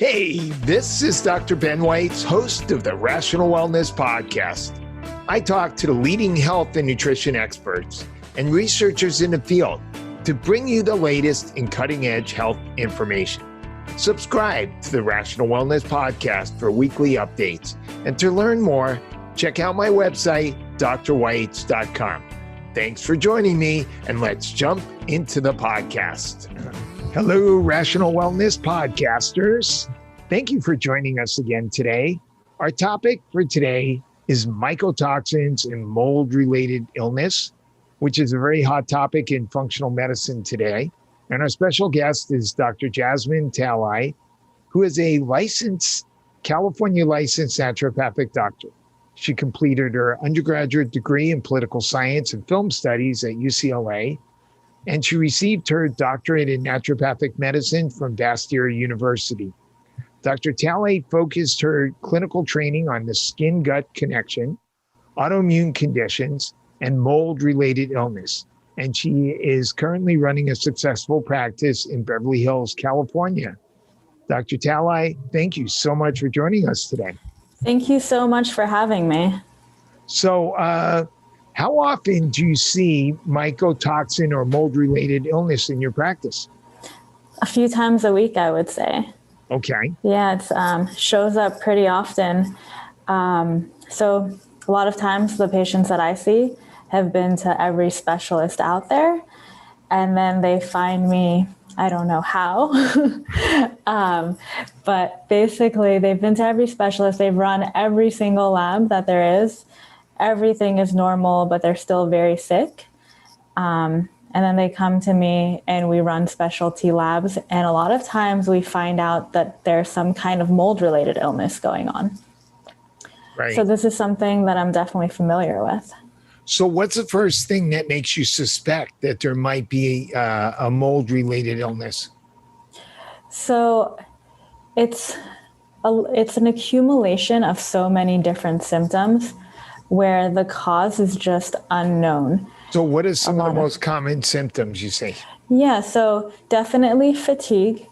Hey, this is Dr. Ben Weitz, host of the Rational Wellness Podcast. I talk to the leading health and nutrition experts and researchers in the field to bring you the latest in cutting-edge health information. Subscribe to the Rational Wellness Podcast for weekly updates. And to learn more, check out my website, drweitz.com. Thanks for joining me, and let's jump into the podcast. Hello, Rational Wellness Podcasters. Thank you for joining us again today. Our topic for today is mycotoxins and mold-related illness, which is a very hot topic in functional medicine today. And our special guest is Dr. Jasmine Talei, who is a California licensed naturopathic doctor. She completed her undergraduate degree in political science and film studies at UCLA, and she received her doctorate in naturopathic medicine from Bastyr University. Dr. Talei focused her clinical training on the skin-gut connection, autoimmune conditions, and mold-related illness. And she is currently running a successful practice in Beverly Hills, California. Dr. Talei, thank you so much for joining us today. Thank you so much for having me. So how often do you see mycotoxin or mold-related illness in your practice? A few times a week, I would say. Okay. Yeah, it shows up pretty often. So a lot of times the patients that I see have been to every specialist out there, and then they find me, I don't know how, but basically they've been to every specialist, they've run every single lab that there is, everything is normal, but they're still very sick. And then they come to me and we run specialty labs, and a lot of times we find out that there's some kind of mold-related illness going on. Right. So this is something that I'm definitely familiar with. So what's the first thing that makes you suspect that there might be a mold-related illness? So it's an accumulation of so many different symptoms where the cause is just unknown. So what are some of the most common symptoms you see? Yeah, so definitely fatigue.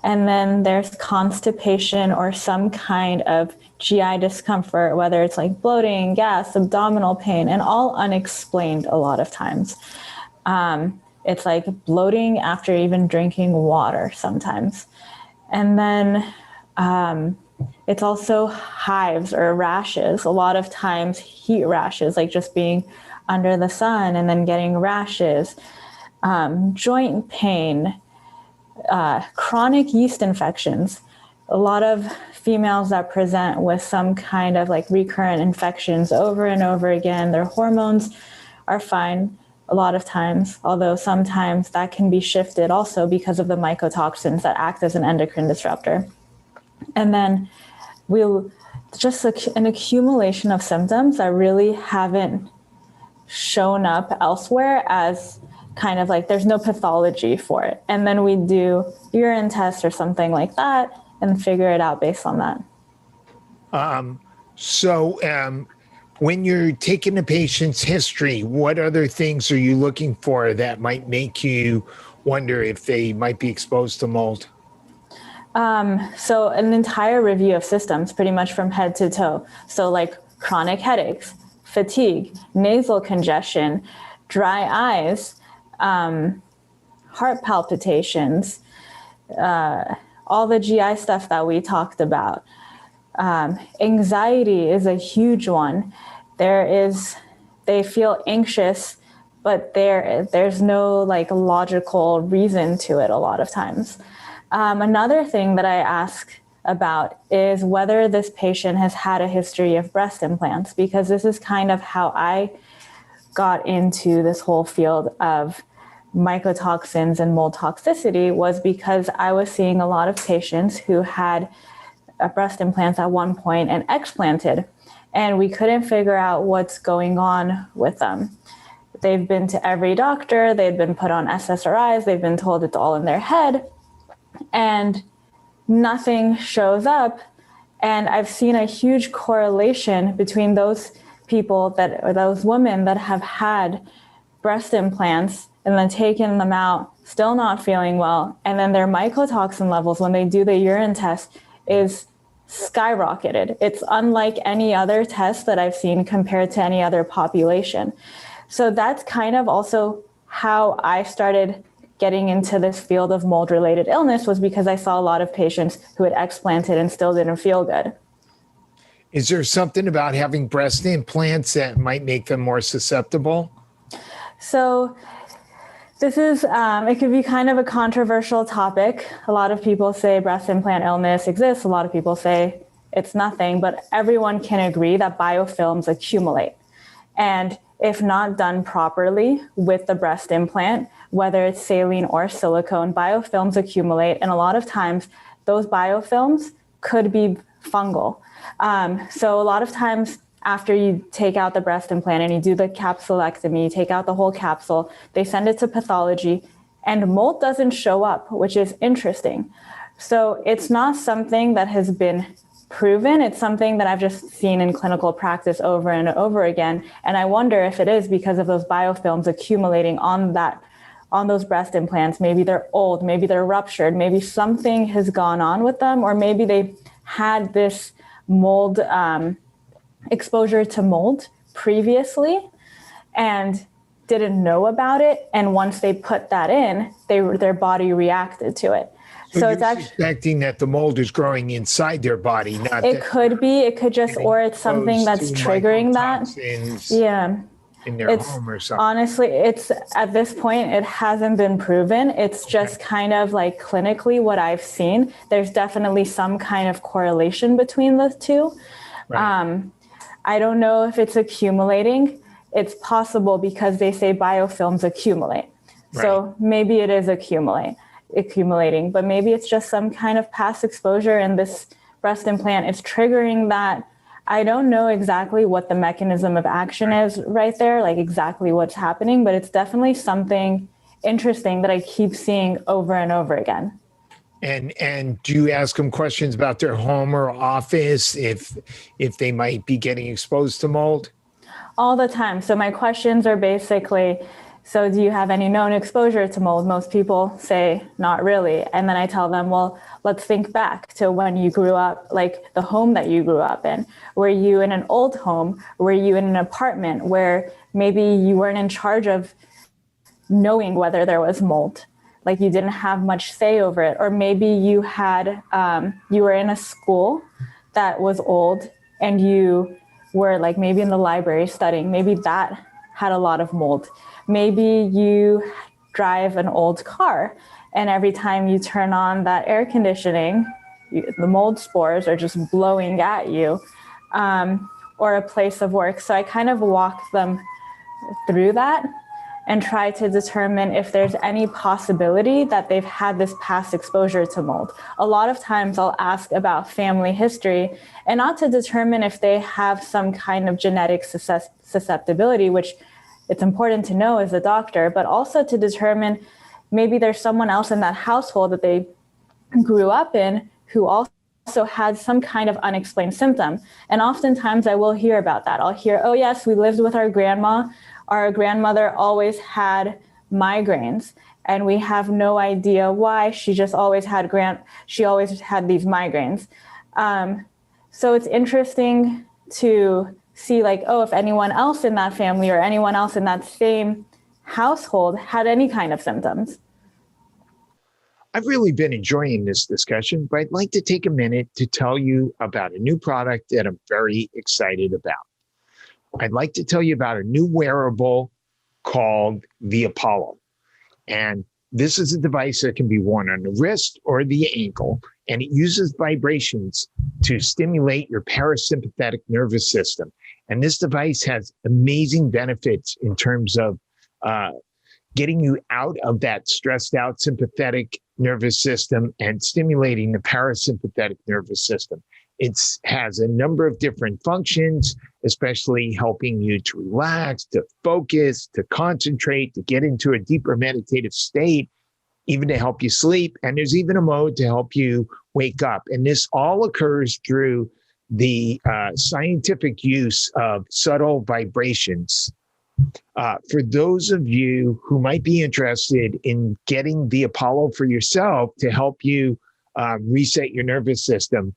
And then there's constipation or some kind of GI discomfort, whether it's like bloating, gas, abdominal pain, and all unexplained a lot of times. It's like bloating after even drinking water sometimes. And then it's also hives or rashes. A lot of times heat rashes, like just being under the sun and then getting rashes, joint pain, chronic yeast infections. A lot of females that present with some kind of like recurrent infections over and over again, their hormones are fine a lot of times, although sometimes that can be shifted also because of the mycotoxins that act as an endocrine disruptor. And then just an accumulation of symptoms that really haven't shown up elsewhere as kind of like there's no pathology for it. And then we do urine tests or something like that and figure it out based on that. So when you're taking a patient's history, what other things are you looking for that might make you wonder if they might be exposed to mold? So an entire review of systems, pretty much from head to toe. So like chronic headaches, fatigue, nasal congestion, dry eyes, heart palpitations, all the GI stuff that we talked about. Anxiety is a huge one. They feel anxious, but there's no like logical reason to it a lot of times. Another thing that I ask about is whether this patient has had a history of breast implants, because this is kind of how I got into this whole field of mycotoxins and mold toxicity, was because I was seeing a lot of patients who had breast implants at one point and explanted, and we couldn't figure out what's going on with them. They've been to every doctor, they've been put on SSRIs, they've been told it's all in their head, and nothing shows up. And I've seen a huge correlation between those people or those women that have had breast implants and then taken them out, still not feeling well, and then their mycotoxin levels when they do the urine test is skyrocketed. It's unlike any other test that I've seen compared to any other population. So that's kind of also how I started getting into this field of mold-related illness, was because I saw a lot of patients who had explanted and still didn't feel good. Is there something about having breast implants that might make them more susceptible? So this is, it could be kind of a controversial topic. A lot of people say breast implant illness exists. A lot of people say it's nothing, but everyone can agree that biofilms accumulate. And if not done properly with the breast implant, whether it's saline or silicone, biofilms accumulate. And a lot of times those biofilms could be fungal. So a lot of times after you take out the breast implant and you do the capsulectomy, you take out the whole capsule, they send it to pathology and mold doesn't show up, which is interesting. So it's not something that has been proven. It's something that I've just seen in clinical practice over and over again. And I wonder if it is because of those biofilms accumulating on those breast implants. Maybe they're old, maybe they're ruptured, maybe something has gone on with them, or maybe they had this mold exposure to mold previously and didn't know about it. And once they put that in, their body reacted to it. So it's actually suspecting that the mold is growing inside their body, not it could be, it could just, or it's something that's triggering that. Yeah. In their home or something. Honestly, it's at this point, it hasn't been proven. It's just kind of like clinically what I've seen. There's definitely some kind of correlation between the two. Right. I don't know if it's accumulating. It's possible because they say biofilms accumulate. Right. So maybe it is accumulating, but maybe it's just some kind of past exposure and this breast implant is triggering that. I don't know exactly what the mechanism of action is right there, like exactly what's happening, but it's definitely something interesting that I keep seeing over and over again. And do you ask them questions about their home or office if they might be getting exposed to mold? All the time. So my questions are basically, so do you have any known exposure to mold? Most people say not really. And then I tell them, well, let's think back to when you grew up, like the home that you grew up in. Were you in an old home? Were you in an apartment where maybe you weren't in charge of knowing whether there was mold? Like you didn't have much say over it. Or maybe you had, you were in a school that was old and you were like maybe in the library studying. Maybe that had a lot of mold. Maybe you drive an old car and every time you turn on that air conditioning, the mold spores are just blowing at you, or a place of work. So I kind of walk them through that and try to determine if there's any possibility that they've had this past exposure to mold. A lot of times I'll ask about family history, and not to determine if they have some kind of genetic susceptibility, which it's important to know as a doctor, but also to determine maybe there's someone else in that household that they grew up in who also had some kind of unexplained symptom. And oftentimes I will hear about that. I'll hear, oh yes, we lived with our grandma. Our grandmother always had migraines and we have no idea why. She just always had these migraines. So it's interesting to see like, oh, if anyone else in that family or anyone else in that same household had any kind of symptoms. I've really been enjoying this discussion, but I'd like to take a minute to tell you about a new product that I'm very excited about. I'd like to tell you about a new wearable called the Apollo. And this is a device that can be worn on the wrist or the ankle, and it uses vibrations to stimulate your parasympathetic nervous system. And this device has amazing benefits in terms of getting you out of that stressed out sympathetic nervous system and stimulating the parasympathetic nervous system. It has a number of different functions, especially helping you to relax, to focus, to concentrate, to get into a deeper meditative state, even to help you sleep. And there's even a mode to help you wake up. And this all occurs through the scientific use of subtle vibrations. For those of you who might be interested in getting the Apollo for yourself to help you reset your nervous system,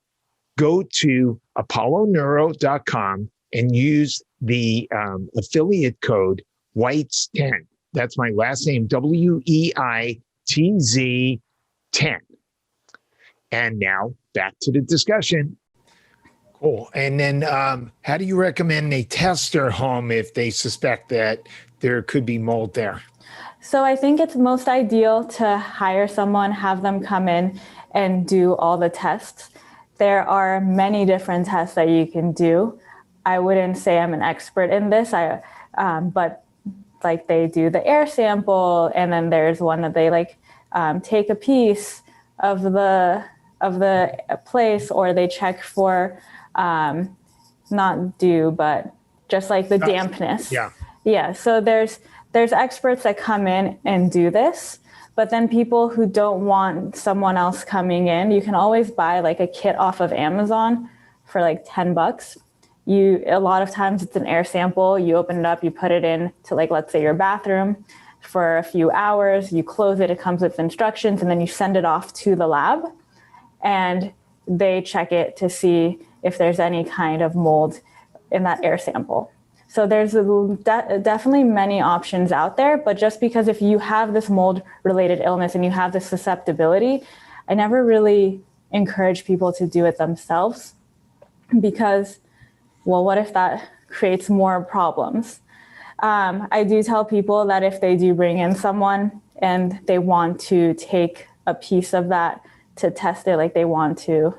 go to apolloneuro.com and use the affiliate code Weitz10. That's my last name, WEITZ 10. And now back to the discussion. Cool. And then how do you recommend they test their home if they suspect that there could be mold there? So I think it's most ideal to hire someone, have them come in and do all the tests. There are many different tests that you can do. I wouldn't say I'm an expert in this, but like they do the air sample, and then there's one that they take a piece of the place, or they check for not dew, but just like the dampness. Yeah. So there's experts that come in and do this, but then people who don't want someone else coming in, you can always buy like a kit off of Amazon for like $10. A lot of times it's an air sample. You open it up, you put it in to let's say your bathroom for a few hours, you close it, it comes with instructions, and then you send it off to the lab and they check it to see if there's any kind of mold in that air sample. So there's definitely many options out there, but just because if you have this mold-related illness and you have this susceptibility, I never really encourage people to do it themselves because, well, what if that creates more problems? I do tell people that if they do bring in someone and they want to take a piece of that to test it, like they want to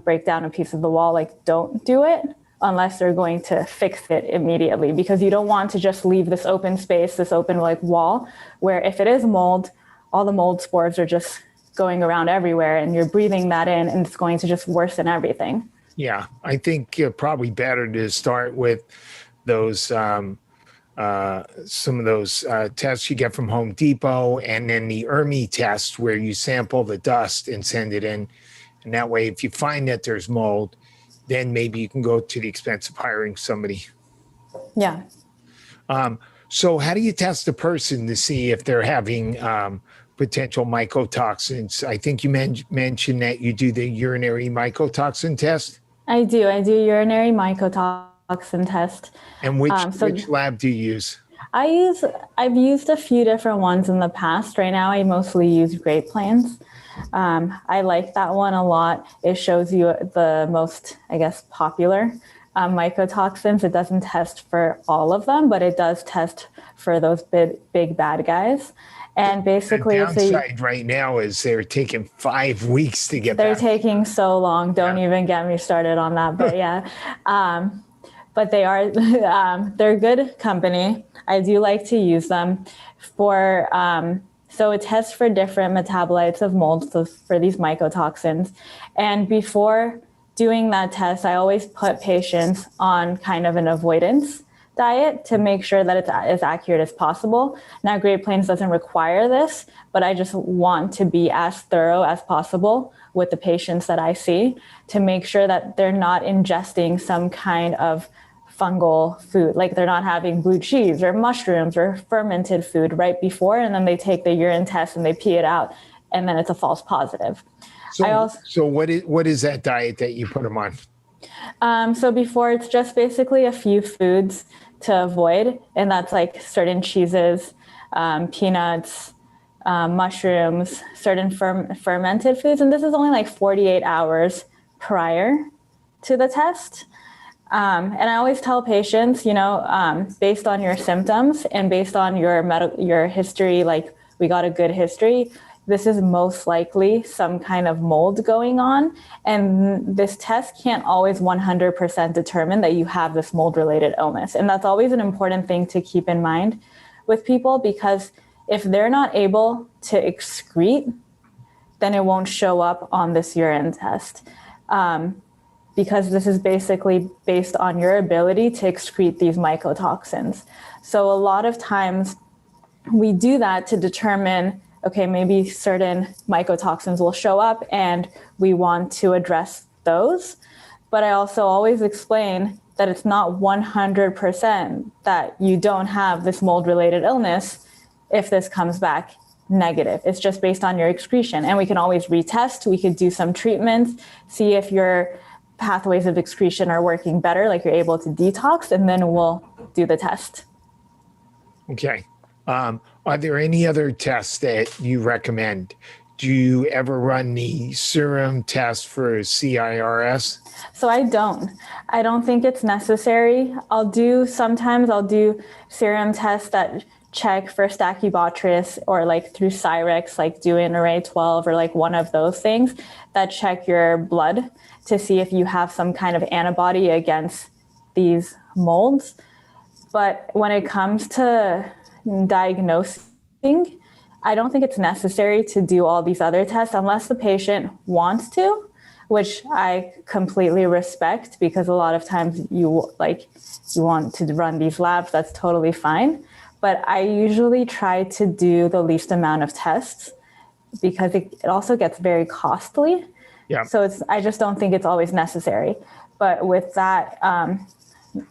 break down a piece of the wall, don't do it unless they're going to fix it immediately, because you don't want to just leave this open space, this open wall, where if it is mold, all the mold spores are just going around everywhere and you're breathing that in and it's going to just worsen everything. Yeah, I think probably better to start with those some of those tests you get from Home Depot, and then the ERMI test where you sample the dust and send it in. And that way, if you find that there's mold, then maybe you can go to the expense of hiring somebody. Yeah. So how do you test a person to see if they're having potential mycotoxins? I think you mentioned that you do the urinary mycotoxin test. I do urinary mycotoxin test. And which lab do you use? I've used a few different ones in the past. Right now, I mostly use Great Plains. I like that one a lot. It shows you the most, popular mycotoxins. It doesn't test for all of them, but it does test for those big bad guys. And basically, the downside right now is they're taking 5 weeks to get they're back. taking so long. Don't even get me started on that. But yeah, but they are they're good company. I do like to use them for. So it tests for different metabolites of mold, so for these mycotoxins. And before doing that test, I always put patients on kind of an avoidance diet to make sure that it's as accurate as possible. Now, Great Plains doesn't require this, but I just want to be as thorough as possible with the patients that I see to make sure that they're not ingesting some kind of fungal food, like they're not having blue cheese or mushrooms or fermented food right before, and then they take the urine test and they pee it out, and then it's a false positive. So what is that diet that you put them on? So before, it's just basically a few foods to avoid, and that's like certain cheeses, peanuts, mushrooms, certain fermented foods, and this is only like 48 hours prior to the test. And I always tell patients, based on your symptoms and based on your history, like we got a good history, this is most likely some kind of mold going on. And this test can't always 100% determine that you have this mold-related illness. And that's always an important thing to keep in mind with people, because if they're not able to excrete, then it won't show up on this urine test. Because this is basically based on your ability to excrete these mycotoxins. So a lot of times we do that to determine, okay, maybe certain mycotoxins will show up and we want to address those. But I also always explain that it's not 100% that you don't have this mold-related illness if this comes back negative. It's just based on your excretion. And we can always retest. We could do some treatments, see if your pathways of excretion are working better, like you're able to detox, and then we'll do the test. Okay. Are there any other tests that you recommend? Do you ever run the serum test for CIRS? So I don't think it's necessary. Sometimes I'll do serum tests that check for Stachybotrys, or like through Cyrex, like do an Array 12 or like one of those things that check your blood to see if you have some kind of antibody against these molds. But when it comes to diagnosing, I don't think it's necessary to do all these other tests unless the patient wants to, which I completely respect, because a lot of times you want to run these labs, that's totally fine. But I usually try to do the least amount of tests because it also gets very costly. Yeah. So I just don't think it's always necessary. But with that, I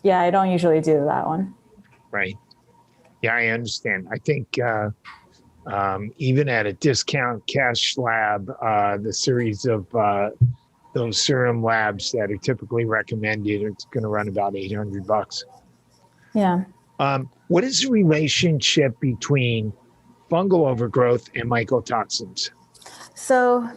don't usually do that one. Right. Yeah, I understand. I think even at a discount cash lab, the series of those serum labs that are typically recommended, it's going to run about $800. Yeah. What is the relationship between fungal overgrowth and mycotoxins? So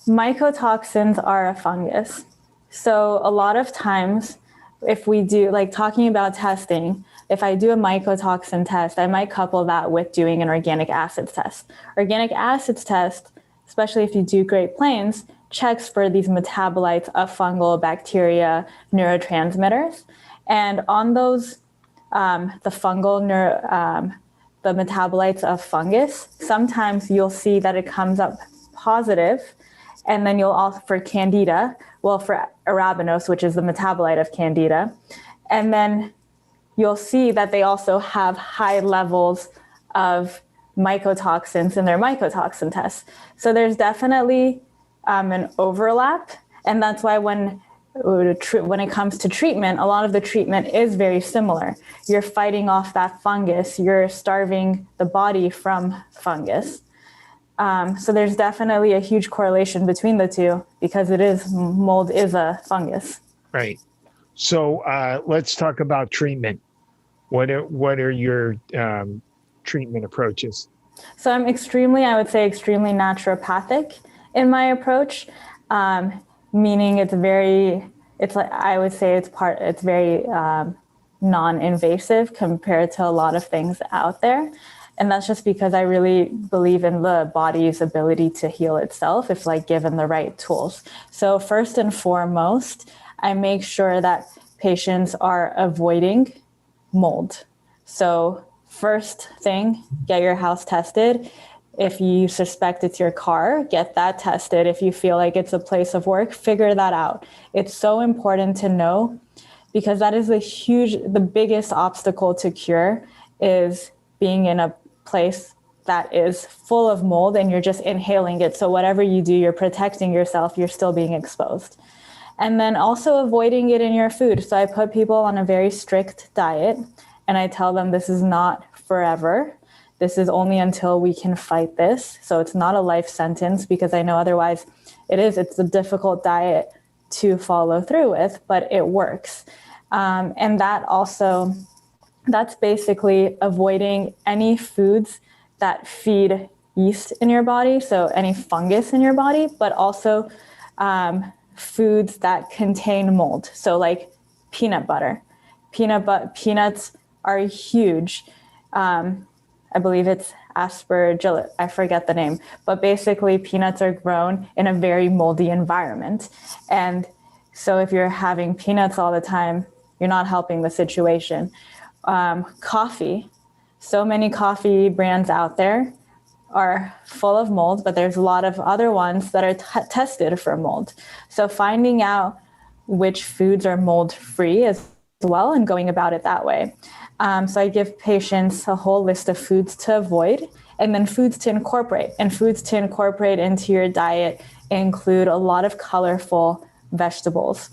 mycotoxins are a fungus. So a lot of times, if we do, like talking about testing, if I do a mycotoxin test, I might couple that with doing an organic acids test. Organic acids test, especially if you do Great Plains, checks for these metabolites of fungal bacteria neurotransmitters. And on those, the metabolites of fungus, sometimes you'll see that it comes up positive. And then you'll also, for candida, for arabinose, which is the metabolite of candida, and then you'll see that they also have high levels of mycotoxins in their mycotoxin tests. So there's definitely an overlap. And that's why when it comes to treatment, a lot of the treatment is very similar. You're fighting off that fungus. You're starving the body from fungus. So there's definitely a huge correlation between the two because mold is a fungus. Right. So let's talk about treatment. What are your treatment approaches? So I'm I would say extremely naturopathic in my approach, meaning it's very non-invasive compared to a lot of things out there. And that's just because I really believe in the body's ability to heal itself if given the right tools. So first and foremost, I make sure that patients are avoiding mold. So first thing, get your house tested. If you suspect it's your car, get that tested. If you feel like it's a place of work, figure that out. It's so important to know because that is the biggest obstacle to cure is being in a place that is full of mold and you're just inhaling it. So whatever you do, you're protecting yourself, you're still being exposed. And then also avoiding it in your food. So I put people on a very strict diet and I tell them this is not forever. This is only until we can fight this. So it's not a life sentence because I know otherwise it's a difficult diet to follow through with, but it works. And that's basically avoiding any foods that feed yeast in your body, so any fungus in your body, but also foods that contain mold. So like peanut butter. Peanuts are huge. I believe it's aspergillus, I forget the name, but basically peanuts are grown in a very moldy environment. And so if you're having peanuts all the time, you're not helping the situation. Coffee. So many coffee brands out there are full of mold, but there's a lot of other ones that are tested for mold. So finding out which foods are mold-free as well and going about it that way. So I give patients a whole list of foods to avoid and then foods to incorporate. And foods to incorporate into your diet include a lot of colorful vegetables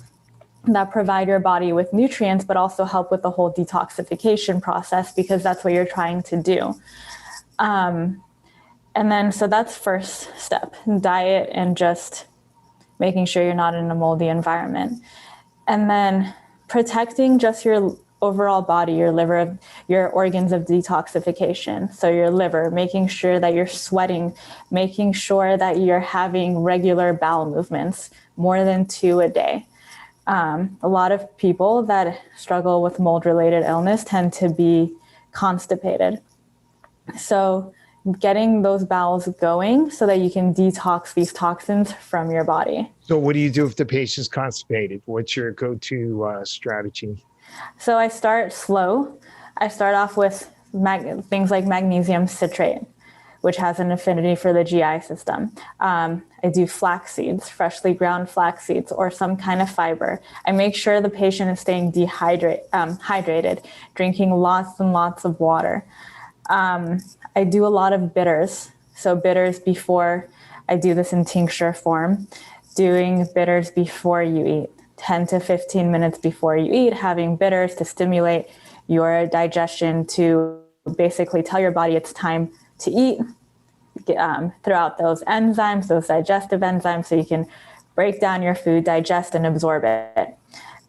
that provide your body with nutrients, but also help with the whole detoxification process because that's what you're trying to do. And then, so that's first step, diet and just making sure you're not in a moldy environment. And then protecting just your overall body, your liver, your organs of detoxification. So your liver, making sure that you're sweating, making sure that you're having regular bowel movements, more than 2 a day. A lot of people that struggle with mold-related illness tend to be constipated. So getting those bowels going so that you can detox these toxins from your body. So what do you do if the patient's constipated? What's your go-to strategy? So I start slow. I start off with things like magnesium citrate, which has an affinity for the GI system. I do flax seeds, freshly ground flax seeds, or some kind of fiber. I make sure the patient is staying hydrated, drinking lots and lots of water. I do a lot of bitters. So bitters before, I do this in tincture form, doing bitters before you eat. 10 to 15 minutes before you eat, having bitters to stimulate your digestion, to basically tell your body it's time to eat, throughout those enzymes, those digestive enzymes, so you can break down your food, digest, and absorb it.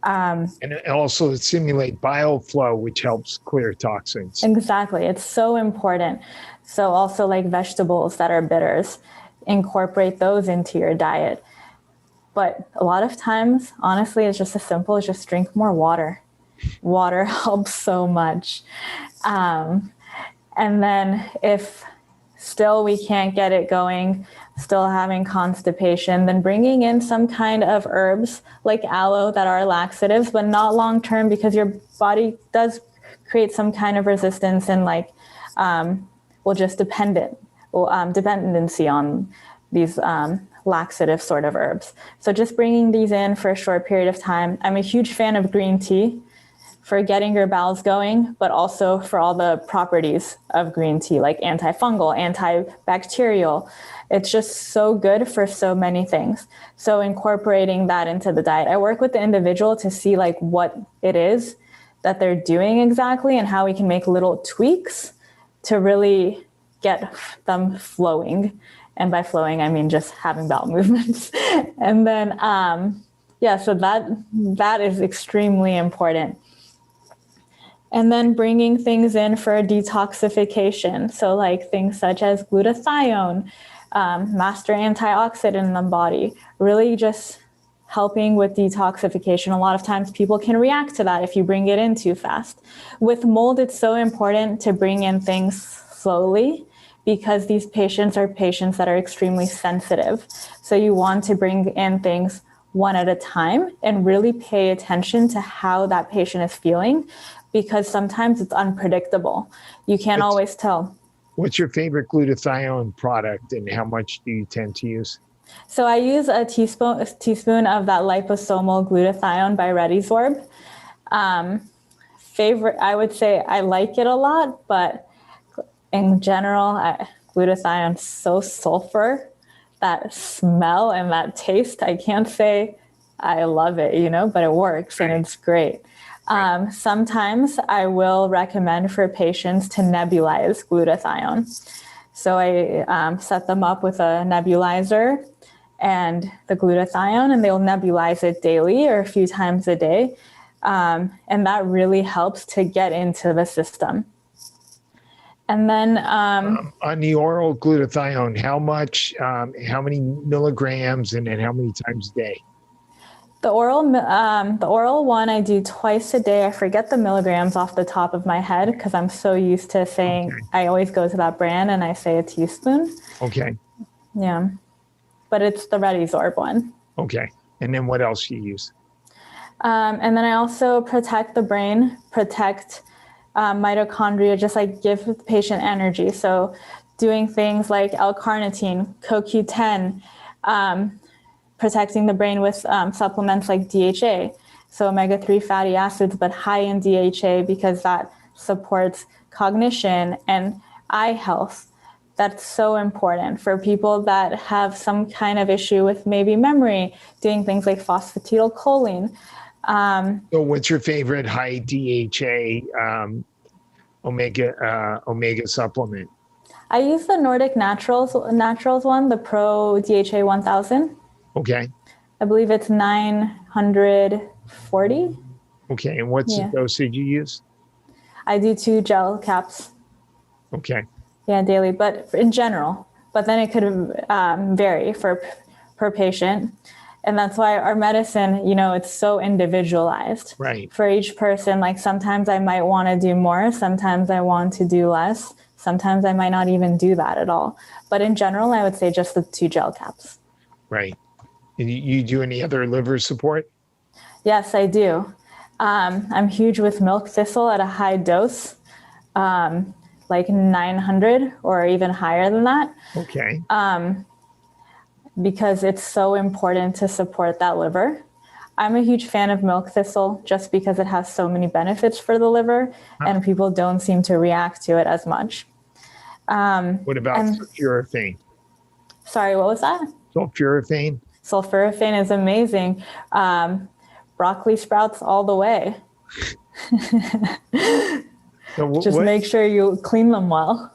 And also stimulate bile flow, which helps clear toxins. Exactly. It's so important. So also like vegetables that are bitters, incorporate those into your diet. But a lot of times, honestly, it's just as simple as just drink more water. Water helps so much. And then if still we can't get it going, still having constipation, then bringing in some kind of herbs like aloe that are laxatives, but not long-term, because your body does create some kind of resistance and dependency on these laxative sort of herbs. So just bringing these in for a short period of time. I'm a huge fan of green tea for getting your bowels going, but also for all the properties of green tea, like antifungal, antibacterial. It's just so good for so many things. So incorporating that into the diet. I work with the individual to see like what it is that they're doing exactly and how we can make little tweaks to really get them flowing. And by flowing, I mean just having bowel movements. And then, so that is extremely important. And then bringing things in for detoxification. So like things such as glutathione, master antioxidant in the body, really just helping with detoxification. A lot of times people can react to that if you bring it in too fast. With mold, it's so important to bring in things slowly, because these patients are patients that are extremely sensitive. So you want to bring in things one at a time and really pay attention to how that patient is feeling, because sometimes it's unpredictable. You can't always tell. What's your favorite glutathione product and how much do you tend to use? So I use a teaspoon of that liposomal glutathione by Redysorb. Favorite, I would say I like it a lot, but in general, glutathione is so sulfur, that smell and that taste. I can't say I love it, but it works and it's great. Sometimes I will recommend for patients to nebulize glutathione. So I set them up with a nebulizer and the glutathione, and they'll nebulize it daily or a few times a day. And that really helps to get into the system. And then on the oral glutathione, how much, how many milligrams, and then how many times a day? The oral one I do twice a day. I forget the milligrams off the top of my head because I'm so used to saying, okay. I always go to that brand and I say a teaspoon. Okay. Yeah. But it's the Redysorb one. Okay. And then what else do you use? And then I also protect the brain, protect mitochondria, just like give the patient energy. So doing things like L-carnitine, CoQ10, protecting the brain with supplements like DHA. So omega-3 fatty acids, but high in DHA because that supports cognition and eye health. That's so important for people that have some kind of issue with maybe memory, doing things like phosphatidylcholine. So what's your favorite high DHA omega supplement? I use the Nordic Naturals one, the Pro DHA 1000. Okay. I believe it's 940. Okay. And what's the dosage you use? I do 2 gel caps. Okay. Yeah, daily, but in general. But then it could vary per patient. And that's why our medicine, it's so individualized. Right. For each person, like sometimes I might want to do more, sometimes I want to do less, sometimes I might not even do that at all. But in general, I would say just the 2 gel caps. Right. And you do any other liver support? Yes, I do. I'm huge with milk thistle at a high dose, like 900 or even higher than that. Okay. Because it's so important to support that liver. I'm a huge fan of milk thistle just because it has so many benefits for the liver and people don't seem to react to it as much. What about sulforaphane? Sorry, what was that? Sulforaphane? Sulforaphane is amazing. Broccoli sprouts all the way. Just make sure you clean them well.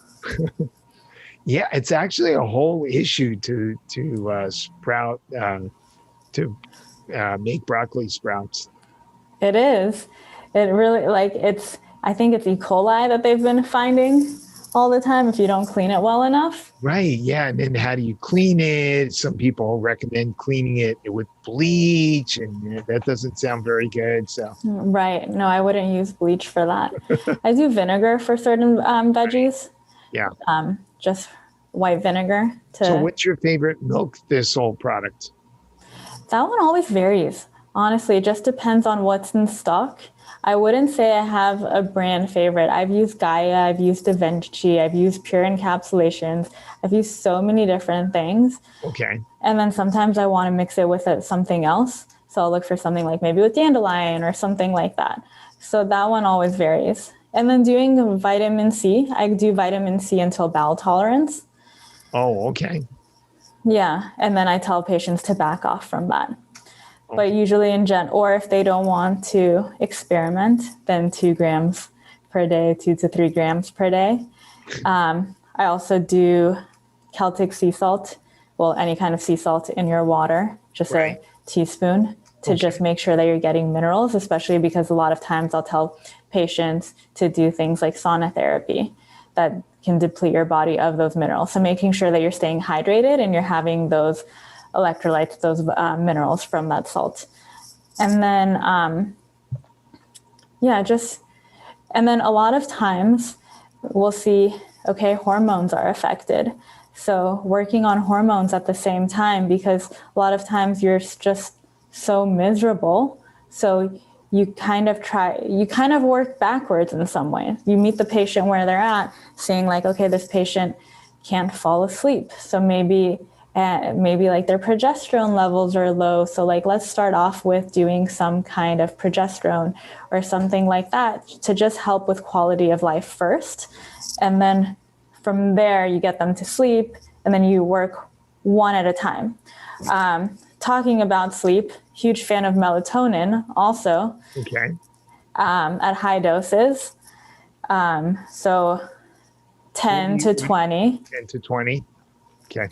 Yeah, it's actually a whole issue to make broccoli sprouts. It is. It really I think it's E. coli that they've been finding all the time if you don't clean it well enough. Right. Yeah. And then how do you clean it? Some people recommend cleaning it with bleach, and that doesn't sound very good. So. Right. No, I wouldn't use bleach for that. I do vinegar for certain veggies. Yeah. Just white vinegar. So what's your favorite milk thistle product? That one always varies. Honestly, it just depends on what's in stock. I wouldn't say I have a brand favorite. I've used Gaia, I've used DaVinci, I've used Pure Encapsulations. I've used so many different things. Okay. And then sometimes I want to mix it with something else. So I'll look for something like maybe with dandelion or something like that. So that one always varies. And then doing vitamin C, I do vitamin C until bowel tolerance. Oh, okay. Yeah. And then I tell patients to back off from that. Okay. But usually or if they don't want to experiment, then 2 grams per day, 2 to 3 grams per day. I also do Celtic sea salt, any kind of sea salt in your water, just a teaspoon to just make sure that you're getting minerals, especially because a lot of times I'll tell patients to do things like sauna therapy that can deplete your body of those minerals. So making sure that you're staying hydrated and you're having those electrolytes, those minerals from that salt. And then, and then a lot of times we'll see, hormones are affected. So working on hormones at the same time, because a lot of times you're just so miserable. So you kind of work backwards in some way. You meet the patient where they're at, saying like, okay, this patient can't fall asleep. So maybe like their progesterone levels are low. So like, let's start off with doing some kind of progesterone or something like that to just help with quality of life first. And then from there, you get them to sleep and then you work one at a time. Talking about sleep, huge fan of melatonin also. Okay. At high doses. So 10 to 20. 10 to 20. Okay.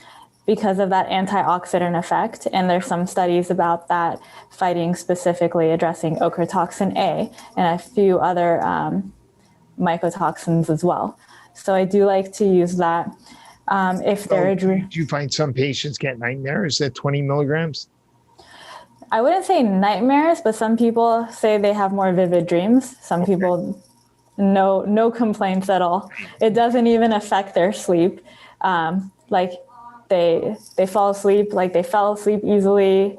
Because of that antioxidant effect. And there's some studies about that fighting specifically addressing ochratoxin A and a few other mycotoxins as well. So I do like to use that. Do you find some patients get nightmares at 20 milligrams? I wouldn't say nightmares, but some people say they have more vivid dreams. Some people, no complaints at all. It doesn't even affect their sleep. Like they fall asleep, like they fell asleep easily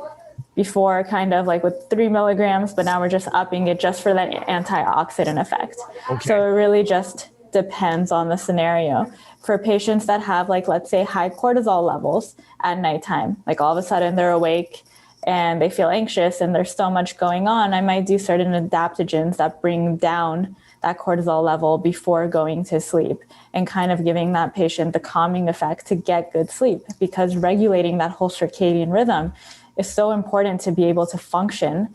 before kind of like with 3 milligrams, but now we're just upping it just for that antioxidant effect. Okay. So it really just depends on the scenario. For patients that have like, let's say high cortisol levels at nighttime, like all of a sudden they're awake and they feel anxious and there's so much going on, I might do certain adaptogens that bring down that cortisol level before going to sleep and kind of giving that patient the calming effect to get good sleep, because regulating that whole circadian rhythm is so important to be able to function.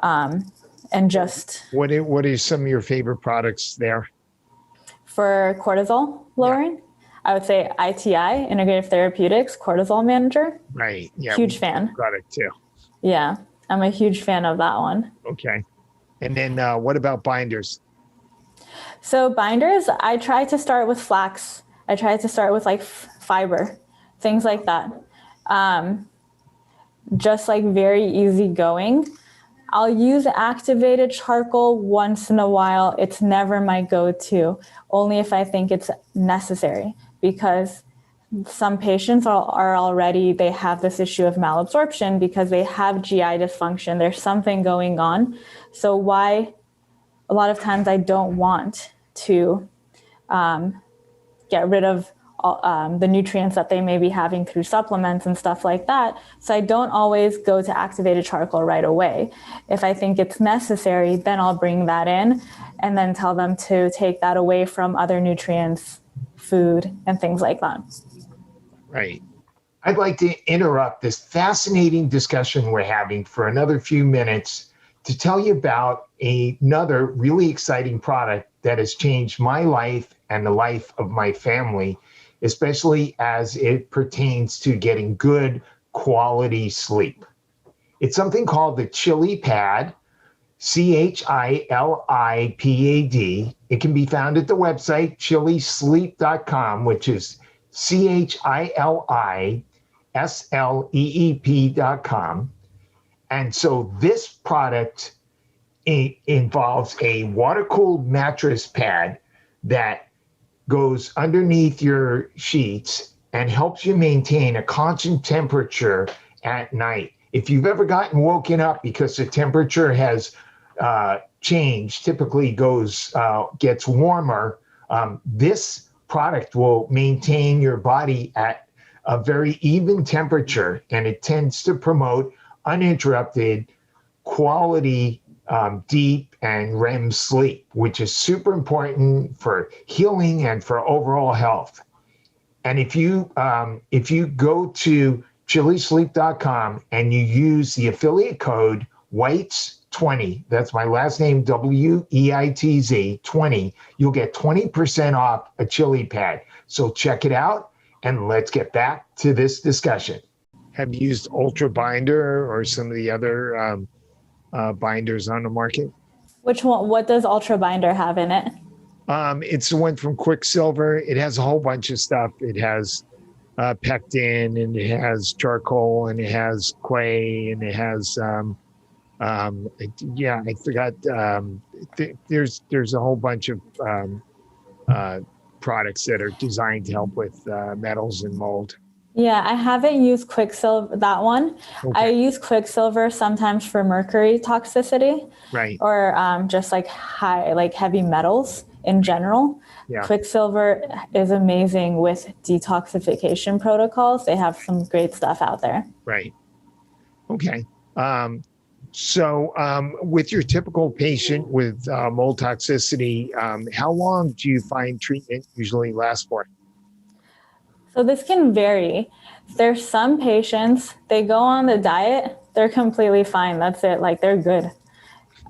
And just... What are some of your favorite products there? For cortisol lowering? I would say ITI, Integrative Therapeutics, Cortisol Manager. Right. Yeah. Huge fan. Got it too. Yeah. I'm a huge fan of that one. Okay. And then what about binders? So binders, I try to start with flax. I try to start with like fiber, things like that. Just like very easy going. I'll use activated charcoal once in a while. It's never my go-to, only if I think it's necessary, because some patients are already, they have this issue of malabsorption because they have GI dysfunction. There's something going on. So why, a lot of times I don't want to get rid of the nutrients that they may be having through supplements and stuff like that. So I don't always go to activated charcoal right away. If I think it's necessary, then I'll bring that in and then tell them to take that away from other nutrients, food, and things like that. Right. I'd like to interrupt this fascinating discussion we're having for another few minutes to tell you about another really exciting product that has changed my life and the life of my family, especially as it pertains to getting good quality sleep. It's something called the Chili Pad, CHILIPAD. It can be found at the website chilisleep.com, which is CHILISLEEP.com. And so this product involves a water-cooled mattress pad that goes underneath your sheets and helps you maintain a constant temperature at night. If you've ever gotten woken up because the temperature has changed, typically gets warmer, this product will maintain your body at a very even temperature, and it tends to promote uninterrupted quality deep and REM sleep, which is super important for healing and for overall health. And if you go to chilisleep.com and you use the affiliate code Weitz20, that's my last name, WEITZ 20, you'll get 20% off a Chili Pad. So check it out, and let's get back to this discussion. Have you used Ultra Binder or some of the other binders on the market? Which one? What does Ultra Binder have in it? It's the one from Quicksilver. It has a whole bunch of stuff. It has pectin, and it has charcoal, and it has clay, and it has I forgot. There's a whole bunch of products that are designed to help with metals and mold. Yeah, I haven't used Quicksilver, that one. Okay. I use Quicksilver sometimes for mercury toxicity, right? Or just like heavy metals in general. Yeah. Quicksilver is amazing with detoxification protocols. They have some great stuff out there. Right. Okay. So with your typical patient with mold toxicity, how long do you find treatment usually lasts for? So this can vary. There's some patients, they go on the diet, they're completely fine. That's it. Like, they're good.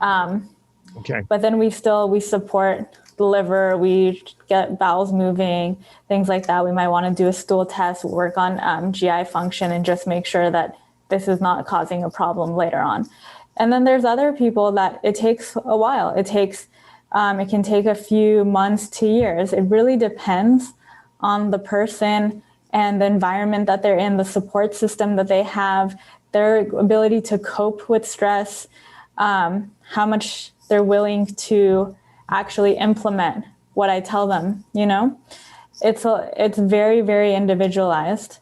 Okay. But then we support the liver, we get bowels moving, things like that. We might want to do a stool test, work on GI function, and just make sure that this is not causing a problem later on. And then there's other people that it takes a while. It can take a few months to years. It really depends on the person and the environment that they're in, the support system that they have, their ability to cope with stress, how much they're willing to actually implement what I tell them, you know? It's very, very individualized.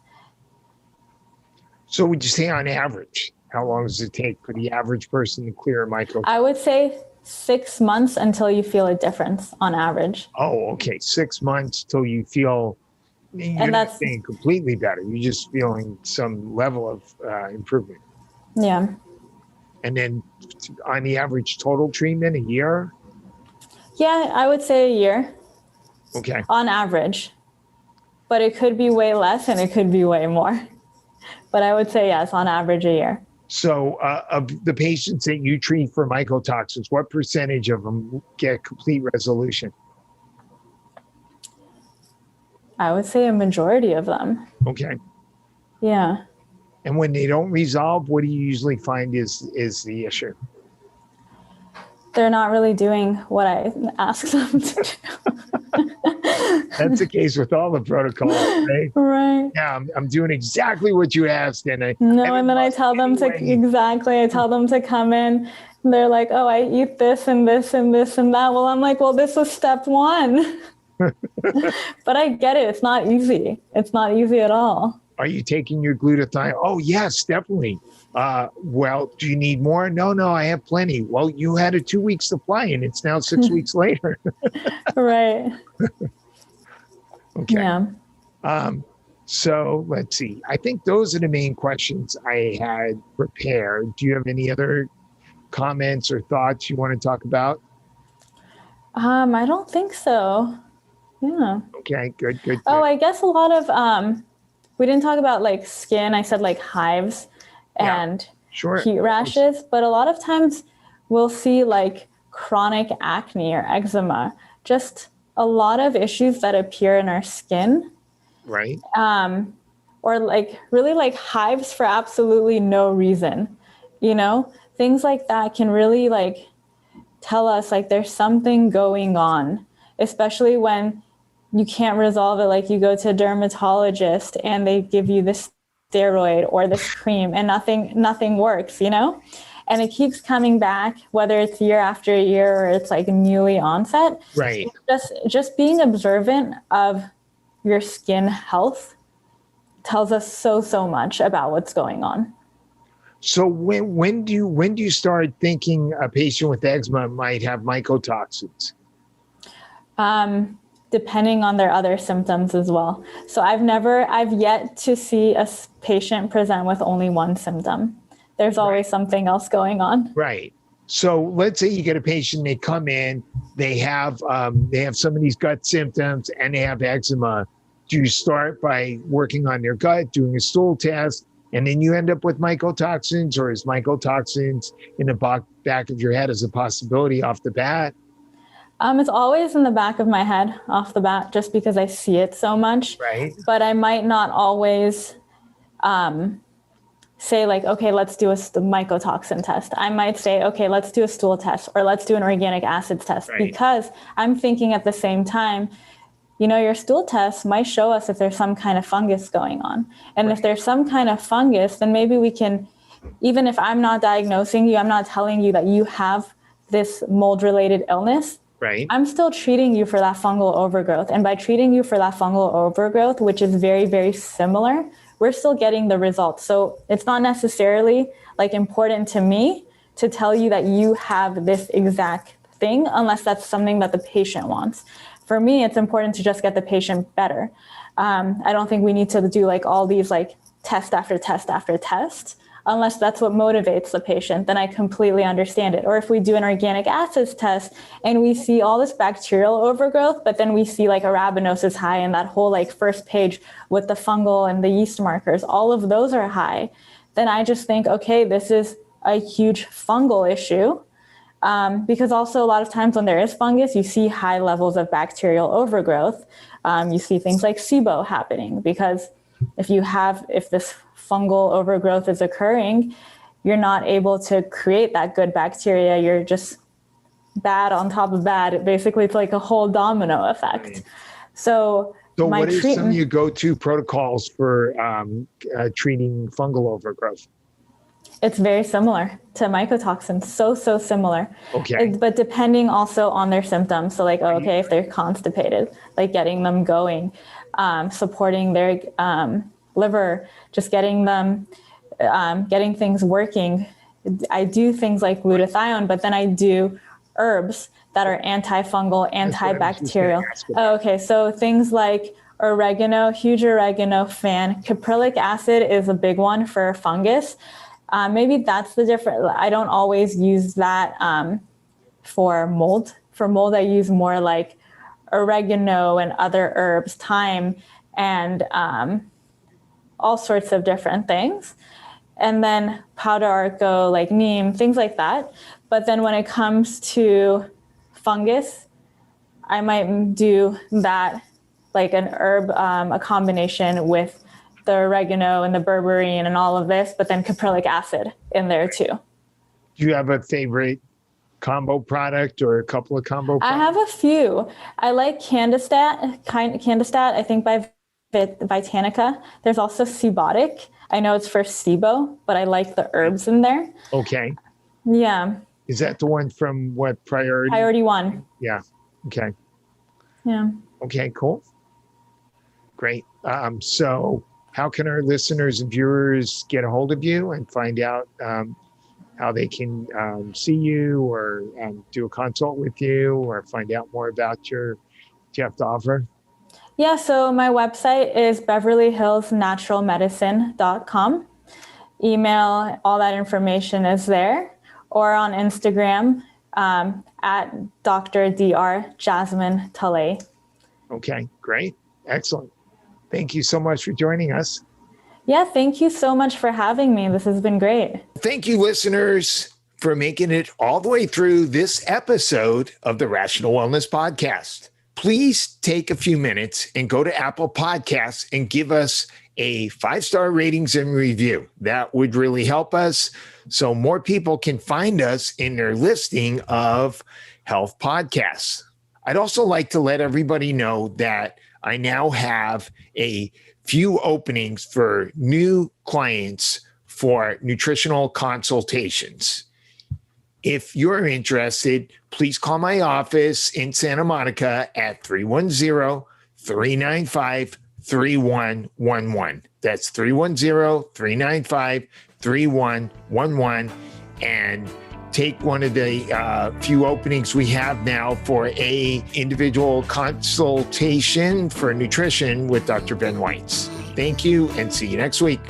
So would you say on average, how long does it take for the average person to clear a mycotoxin? I would say 6 months until you feel a difference on average. Oh, okay. 6 months till you feel, you're not saying completely better. You're just feeling some level of improvement. Yeah. And then on the average total treatment, a year? Yeah, I would say a year. Okay. On average. But it could be way less and it could be way more. But I would say yes, on average a year. So of the patients that you treat for mycotoxins, what percentage of them get complete resolution? I would say a majority of them. Okay. Yeah. And when they don't resolve, what do you usually find is the issue? They're not really doing what I ask them to do. That's the case with all the protocols, right? Right. Yeah, I'm doing exactly what you asked. And and then I tell them I tell them to come in. And they're like, oh, I eat this and this and this and that. Well, I'm like, well, this was step one. But I get it. It's not easy. It's not easy at all. Are you taking your glutathione? Oh, yes, definitely. Well, do you need more? No, I have plenty. Well, you had a 2-week supply and it's now 6 weeks later. Right. Okay. Yeah. So let's see. I think those are the main questions I had prepared. Do you have any other comments or thoughts you want to talk about? I don't think so. Yeah. Okay, good. Oh, I guess a lot of, we didn't talk about like skin. I said like hives and heat rashes, but a lot of times we'll see like chronic acne or eczema, just a lot of issues that appear in our skin. Right. Or like really like hives for absolutely no reason, things like that can really like tell us like there's something going on, especially when you can't resolve it. Like you go to a dermatologist and they give you this steroid or this cream and nothing works, and it keeps coming back, whether it's year after year or it's like newly onset. Right. Just being observant of your skin health tells us so much about what's going on. So when do you start thinking a patient with eczema might have mycotoxins? Depending on their other symptoms as well. So I've yet to see a patient present with only one symptom. There's always something else going on. Right. So let's say you get a patient, they come in, they have some of these gut symptoms and they have eczema. Do you start by working on their gut, doing a stool test, and then you end up with mycotoxins, or is mycotoxins in the back of your head as a possibility off the bat? It's always in the back of my head off the bat, just because I see it so much. Right. But I might not always say like, okay, let's do a mycotoxin test. I might say, okay, let's do a stool test, or let's do an organic acids test, because I'm thinking at the same time, your stool test might show us if there's some kind of fungus going on. And if there's some kind of fungus, then maybe we can, even if I'm not diagnosing you, I'm not telling you that you have this mold-related illness. Right. I'm still treating you for that fungal overgrowth. And by treating you for that fungal overgrowth, which is very, very similar, we're still getting the results. So it's not necessarily like important to me to tell you that you have this exact thing, unless that's something that the patient wants. For me, it's important to just get the patient better. I don't think we need to do like all these like test after test after test, unless that's what motivates the patient. Then I completely understand it. Or if we do an organic acids test and we see all this bacterial overgrowth, but then we see like arabinosis high and that whole like first page with the fungal and the yeast markers, all of those are high, then I just think, okay, this is a huge fungal issue. Because also a lot of times when there is fungus, you see high levels of bacterial overgrowth. You see things like SIBO happening, because if this fungal overgrowth is occurring, you're not able to create that good bacteria. You're just bad on top of bad. Basically, it's like a whole domino effect. Right. So what are some of your go-to protocols for treating fungal overgrowth? It's very similar to mycotoxins, so similar. Okay. But depending also on their symptoms. So like, if they're constipated, like getting them going, supporting their liver, just getting them, getting things working. I do things like glutathione, but then I do herbs that are antifungal, antibacterial. Okay, so things like oregano, huge oregano fan. Caprylic acid is a big one for fungus. Maybe that's the difference. I don't always use that for mold. For mold, I use more like oregano and other herbs, thyme, and all sorts of different things. And then powder arco, like neem, things like that. But then when it comes to fungus, I might do that like an herb, a combination with the oregano and the berberine and all of this, but then caprylic acid in there too. Do you have a favorite combo product or a couple of combo products? I have a few. I like Candestat, I think by Vitanica. There's also Cibotic. I know it's for SIBO, but I like the herbs in there. Okay. Yeah. Is that the one from what, Priority? Priority 1. Yeah. Okay. Yeah. Okay, cool. Great. So how can our listeners and viewers get a hold of you and find out how they can see you or do a consult with you or find out more about what you have to offer? Yeah, so my website is beverlyhillsnaturalmedicine.com. Email, all that information is there. Or on Instagram at Dr. Dr. Jasmine Talei. Okay, great. Excellent. Thank you so much for joining us. Yeah, thank you so much for having me. This has been great. Thank you, listeners, for making it all the way through this episode of the Rational Wellness Podcast. Please take a few minutes and go to Apple Podcasts and give us a 5-star ratings and review. That would really help us so more people can find us in their listing of health podcasts. I'd also like to let everybody know that I now have a few openings for new clients for nutritional consultations. If you're interested, please call my office in Santa Monica at 310-395-3111. That's 310-395-3111 and take one of the few openings we have now for a individual consultation for nutrition with Dr. Ben Weitz. Thank you and see you next week.